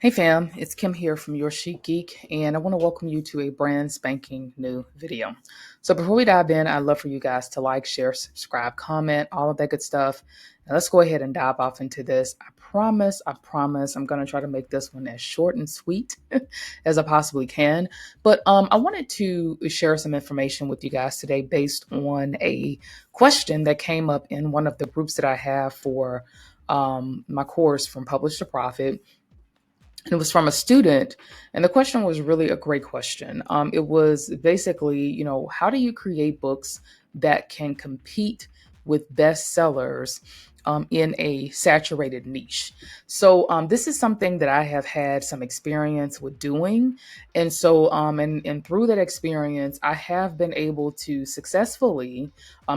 Hey fam, it's Kim here from Your Chic Geek, and I want to welcome you to a brand spanking new video. So before we dive in, I'd love for you guys to like, share, subscribe, comment, all of that good stuff. Now let's go ahead and dive off into this. I promise, I'm going to try to make this one as short and sweet as I possibly can. But I wanted to share some information with you guys today based on a question that came up in one of the groups that I have for my course from Publish to Profit. It was from a student, and the question was really a great question. It was basically, how do you create books that can compete with bestsellers in a saturated niche? So this is something that I have had some experience with doing, and so and through that experience, I have been able to successfully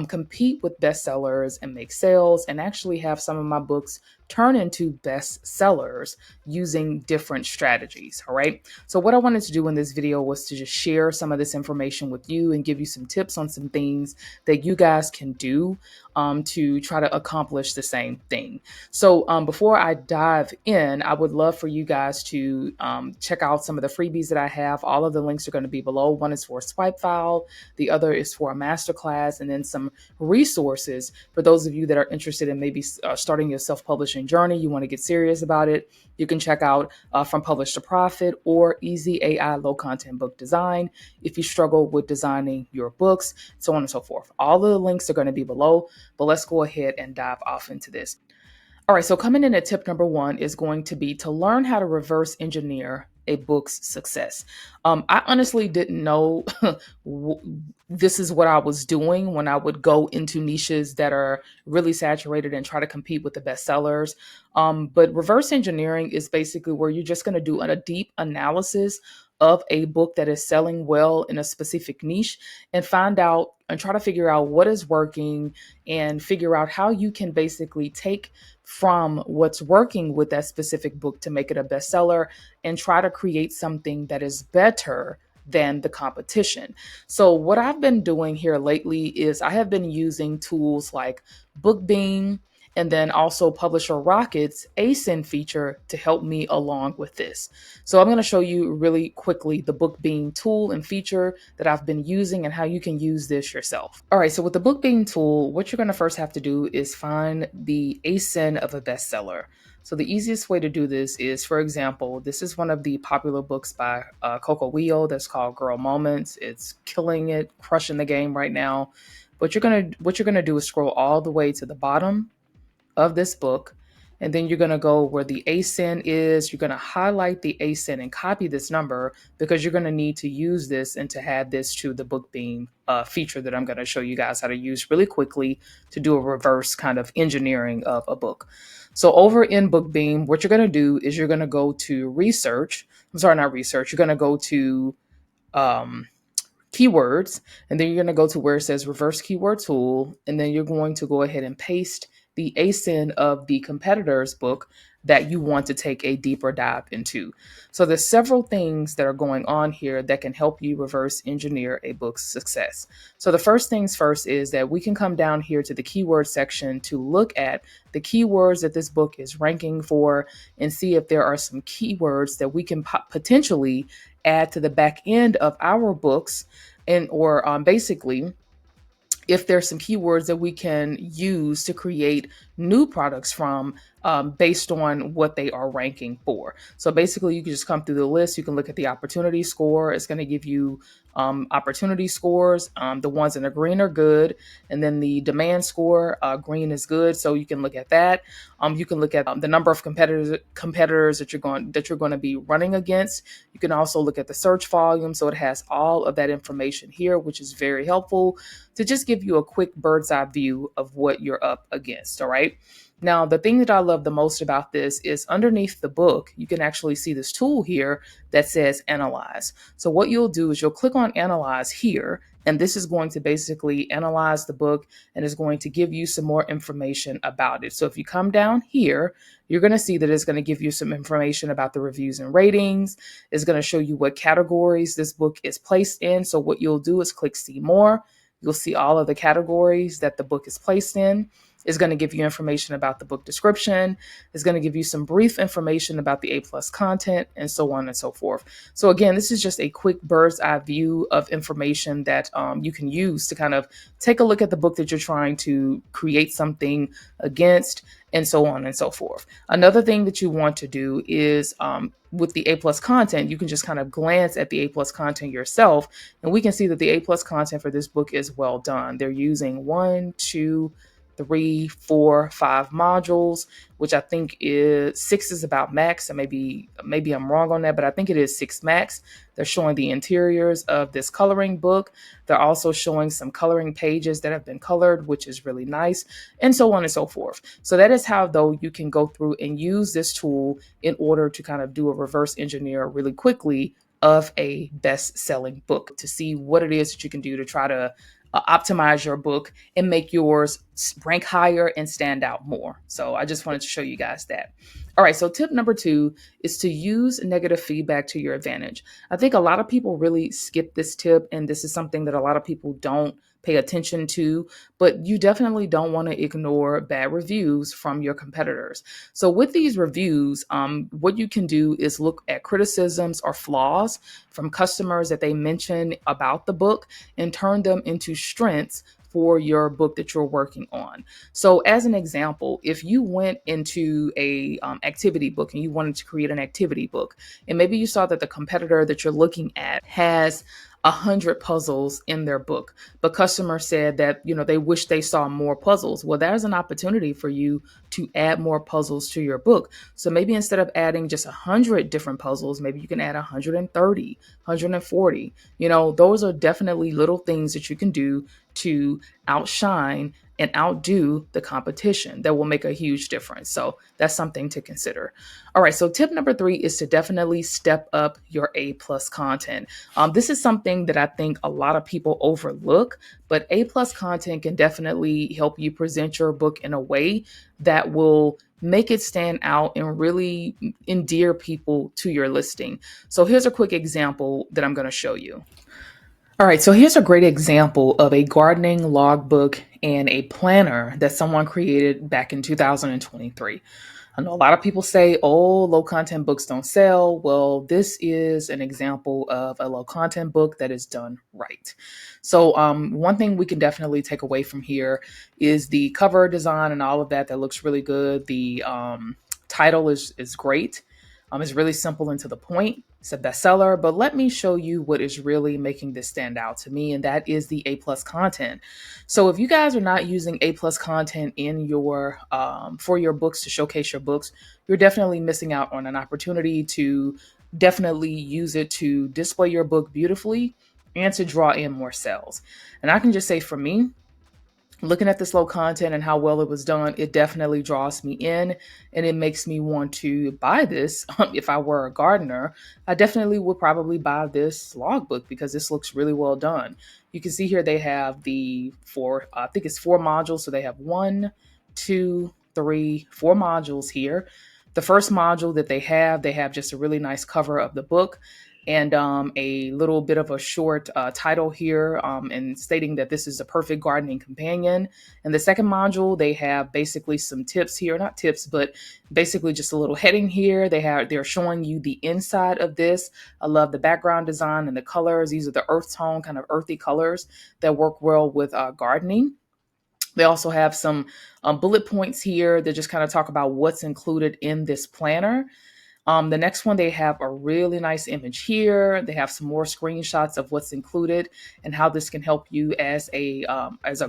compete with bestsellers and make sales, and actually have some of my books turn into bestsellers using different strategies. All right. So what I wanted to do in this video was to just share some of this information with you and give you some tips on some things that you guys can do to try to accomplish the same thing. So before I dive in, I would love for you guys to check out some of the freebies that I have. All of the links are going to be below. One is for a swipe file. The other is for a masterclass, and then some resources for those of you that are interested in maybe starting your self-publishing journey. You want to get serious about it. You can check out From Publish to Profit or Easy AI Low Content Book Design if you struggle with designing your books, so on and so forth. All of the links are going to be below, but let's go ahead and dive off into this. All right, so coming in at tip number one is going to be to learn how to reverse engineer a book's success. I honestly didn't know this is what I was doing when I would go into niches that are really saturated and try to compete with the bestsellers. But reverse engineering is basically where you're just going to do a deep analysis of a book that is selling well in a specific niche and find out and try to figure out what is working and figure out how you can basically take from what's working with that specific book to make it a bestseller and try to create something that is better than the competition. So what I've been doing here lately is I have been using tools like BookBeam and then also Publisher Rocket's ASIN feature to help me along with this. So I'm going to show you really quickly the BookBeam tool and feature that I've been using and how you can use this yourself. All right, so with the BookBeam tool, what you're going to first have to do is find the ASIN of a bestseller. So the easiest way to do this is, for example, this is one of the popular books by Coco Wheel that's called Girl Moments. It's killing it, crushing the game right now. But what you're gonna do is scroll all the way to the bottom of this book, and then you're going to go where the ASIN is. You're going to highlight the ASIN and copy this number because you're going to need to use this and to add this to the BookBeam feature that I'm going to show you guys how to use really quickly to do a reverse kind of engineering of a book. So over in BookBeam, what you're going to do is you're going to go to research. I'm sorry, not research. You're going to go to keywords, and then you're going to go to where it says reverse keyword tool, and then you're going to go ahead and paste the ASIN of the competitor's book that you want to take a deeper dive into. So there's several things that are going on here that can help you reverse engineer a book's success. So the first things first is that we can come down here to the keyword section to look at the keywords that this book is ranking for and see if there are some keywords that we can potentially add to the back end of our books, and or basically if there's some keywords that we can use to create new products from based on what they are ranking for. So basically, you can just come through the list. You can look at the opportunity score. It's going to give you opportunity scores. The ones in the green are good. And then the demand score, green is good. So you can look at that. You can look at the number of competitors that you're going to be running against. You can also look at the search volume. So it has all of that information here, which is very helpful to just give you a quick bird's eye view of what you're up against. All right. Now, the thing that I love the most about this is underneath the book, you can actually see this tool here that says Analyze. So what you'll do is you'll click on Analyze here, and this is going to basically analyze the book and is going to give you some more information about it. So if you come down here, you're going to see that it's going to give you some information about the reviews and ratings. It's going to show you what categories this book is placed in. So what you'll do is click See More. You'll see all of the categories that the book is placed in. It's going to give you information about the book description. It's going to give you some brief information about the A plus content and so on and so forth. So again, this is just a quick bird's eye view of information that you can use to kind of take a look at the book that you're trying to create something against, and so on and so forth. Another thing that you want to do is with the A plus content, you can just kind of glance at the A plus content yourself, and we can see that the A plus content for this book is well done. They're using 1, 2, 3, 4, 5 modules, which I think is 6 is about max. And maybe I'm wrong on that, but I think it is 6 max. They're showing the interiors of this coloring book. They're also showing some coloring pages that have been colored, which is really nice, and so on and so forth. So that is how, though, you can go through and use this tool in order to kind of do a reverse engineer really quickly of a best-selling book to see what it is that you can do to try to optimize your book and make yours rank higher and stand out more. So I just wanted to show you guys that. All right, so tip number 2 is to use negative feedback to your advantage. I think a lot of people really skip this tip, and this is something that a lot of people don't pay attention to, but you definitely don't want to ignore bad reviews from your competitors. So with these reviews, what you can do is look at criticisms or flaws from customers that they mention about the book and turn them into strengths for your book that you're working on. So as an example, if you went into a activity book and you wanted to create an activity book, and maybe you saw that the competitor that you're looking at has 100 puzzles in their book, but customers said that, they wish they saw more puzzles. Well, there's an opportunity for you to add more puzzles to your book. So maybe instead of adding just 100 different puzzles, maybe you can add 130, 140. Those are definitely little things that you can do to outshine and outdo the competition that will make a huge difference. So that's something to consider. All right, so tip number 3 is to definitely step up your A plus content. This is something that I think a lot of people overlook, but A plus content can definitely help you present your book in a way that will make it stand out and really endear people to your listing. So here's a quick example that I'm going to show you. All right, so here's a great example of a gardening logbook and a planner that someone created back in 2023. I know a lot of people say, oh, low content books don't sell. Well, this is an example of a low content book that is done right. So one thing we can definitely take away from here is the cover design and all of that. That looks really good. The title is great. It's really simple and to the point. It's a bestseller, but let me show you what is really making this stand out to me, and that is the A plus content. So if you guys are not using A plus content in your for your books to showcase your books, you're definitely missing out on an opportunity to definitely use it to display your book beautifully and to draw in more sales. And I can just say for me, looking at this low content and how well it was done, it definitely draws me in and it makes me want to buy this. If I were a gardener, I definitely would probably buy this logbook because this looks really well done. You can see here they have the 4, I think it's 4 modules. So they have 1, 2, 3, 4 modules here. The first module that they have just a really nice cover of the book and a little bit of a short title here and stating that this is a perfect gardening companion. And the second module, they have basically some tips here, not tips, but basically just a little heading here. They're showing you the inside of this. I love the background design and the colors. These are the earth tone, kind of earthy colors that work well with gardening. They also have some bullet points here that just kind of talk about what's included in this planner. The next one, they have a really nice image here. They have some more screenshots of what's included and how this can help you as a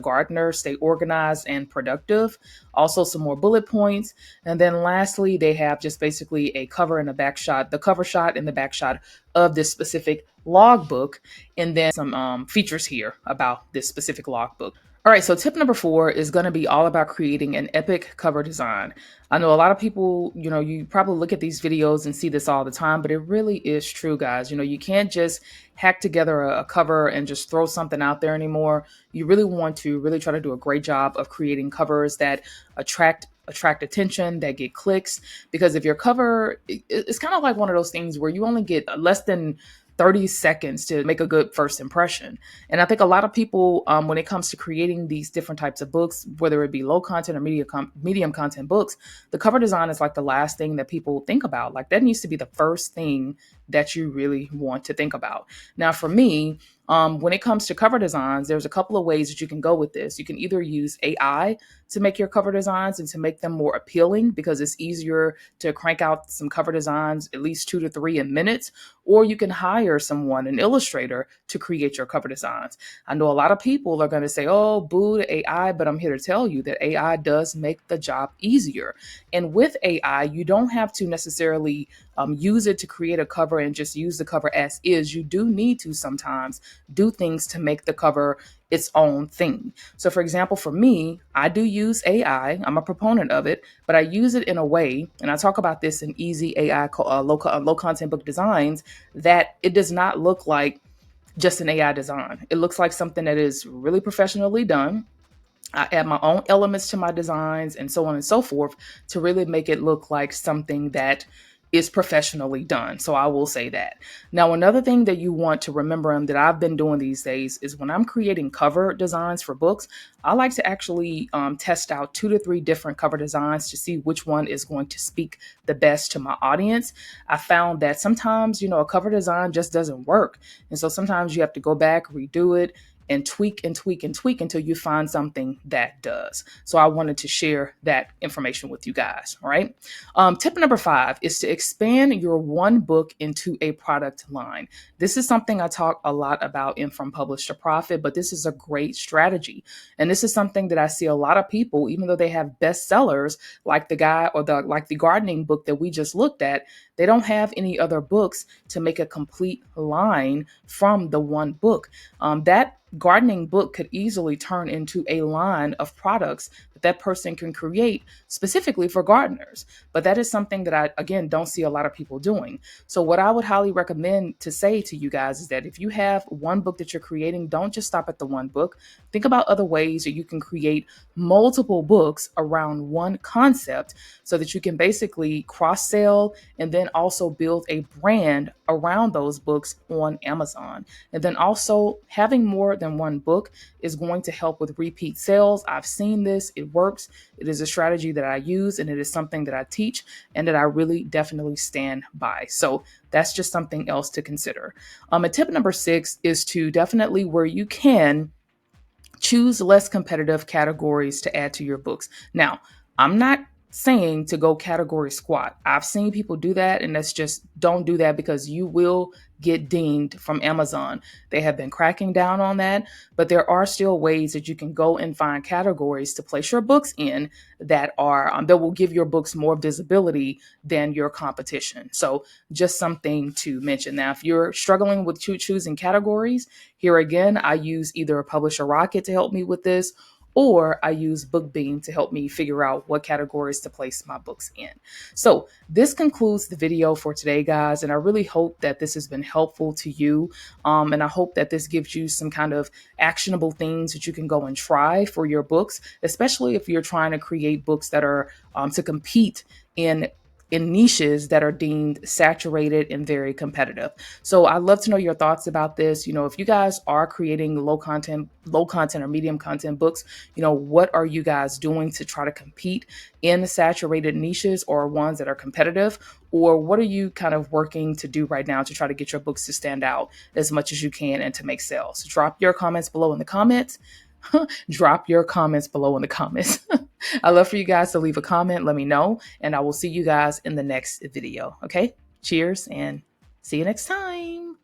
gardener stay organized and productive. Also, some more bullet points. And then lastly, they have just basically a cover and a back shot, the cover shot and the back shot of this specific logbook, and then some features here about this specific logbook. All right, so tip number 4 is going to be all about creating an epic cover design. I know a lot of people, you probably look at these videos and see this all the time, but it really is true, guys. You can't just hack together a cover and just throw something out there anymore. You really want to really try to do a great job of creating covers that attract attention, that get clicks. Because if your cover, it's kind of like one of those things where you only get less than 30 seconds to make a good first impression. And I think a lot of people, when it comes to creating these different types of books, whether it be low content or medium content books, the cover design is like the last thing that people think about. Like that needs to be the first thing that you really want to think about. Now, for me, when it comes to cover designs, there's a couple of ways that you can go with this. You can either use AI to make your cover designs and to make them more appealing, because it's easier to crank out some cover designs, at least 2 to 3 in minutes, or you can hire someone, an illustrator, to create your cover designs. I know a lot of people are going to say, oh, boo to AI, but I'm here to tell you that AI does make the job easier. And with AI, you don't have to necessarily use it to create a cover and just use the cover as is. You do need to sometimes do things to make the cover its own thing. So for example, for me, I do use AI. I'm a proponent of it, but I use it in a way, and I talk about this in Easy AI low content book designs, that it does not look like just an AI design. It looks like something that is really professionally done. I add my own elements to my designs and so on and so forth to really make it look like something that is professionally done. So I will say that. Now, another thing that you want to remember and that I've been doing these days is when I'm creating cover designs for books, I like to actually test out 2 to 3 different cover designs to see which one is going to speak the best to my audience. I found that sometimes, a cover design just doesn't work. And so sometimes you have to go back, redo it, and tweak and tweak and tweak until you find something that does. So I wanted to share that information with you guys. All right. Tip number 5 is to expand your one book into a product line. This is something I talk a lot about in From Publish to Profit, but this is a great strategy. And this is something that I see a lot of people, even though they have bestsellers like the guy or the gardening book that we just looked at, they don't have any other books to make a complete line from the one book. That gardening book could easily turn into a line of products that person can create specifically for gardeners. But that is something that I, again, don't see a lot of people doing. So what I would highly recommend to say to you guys is that if you have one book that you're creating, don't just stop at the one book. Think about other ways that you can create multiple books around one concept so that you can basically cross-sell and then also build a brand around those books on Amazon. And then also having more than one book is going to help with repeat sales. I've seen this. It works. It is a strategy that I use, and it is something that I teach and that I really definitely stand by. So that's just something else to consider. And tip number 6 is to definitely, where you can, choose less competitive categories to add to your books. Now, I'm not saying to go category squat. I've seen people do that, and that's just, don't do that, because you will get dinged from Amazon. They have been cracking down on that, but there are still ways that you can go and find categories to place your books in that will give your books more visibility than your competition. So just something to mention. Now, if you're struggling with choosing categories, here again, I use either a Publisher Rocket to help me with this, or I use BookBeam to help me figure out what categories to place my books in. So this concludes the video for today, guys, and I really hope that this has been helpful to you. And I hope that this gives you some kind of actionable things that you can go and try for your books, especially if you're trying to create books that are to compete in niches that are deemed saturated and very competitive. So I'd love to know your thoughts about this. If you guys are creating low content or medium content books, what are you guys doing to try to compete in the saturated niches or ones that are competitive? Or what are you kind of working to do right now to try to get your books to stand out as much as you can and to make sales? Drop your comments below in the comments. Drop your comments below in the comments. I'd love for you guys to leave a comment. Let me know, and I will see you guys in the next video. Okay? Cheers, and see you next time.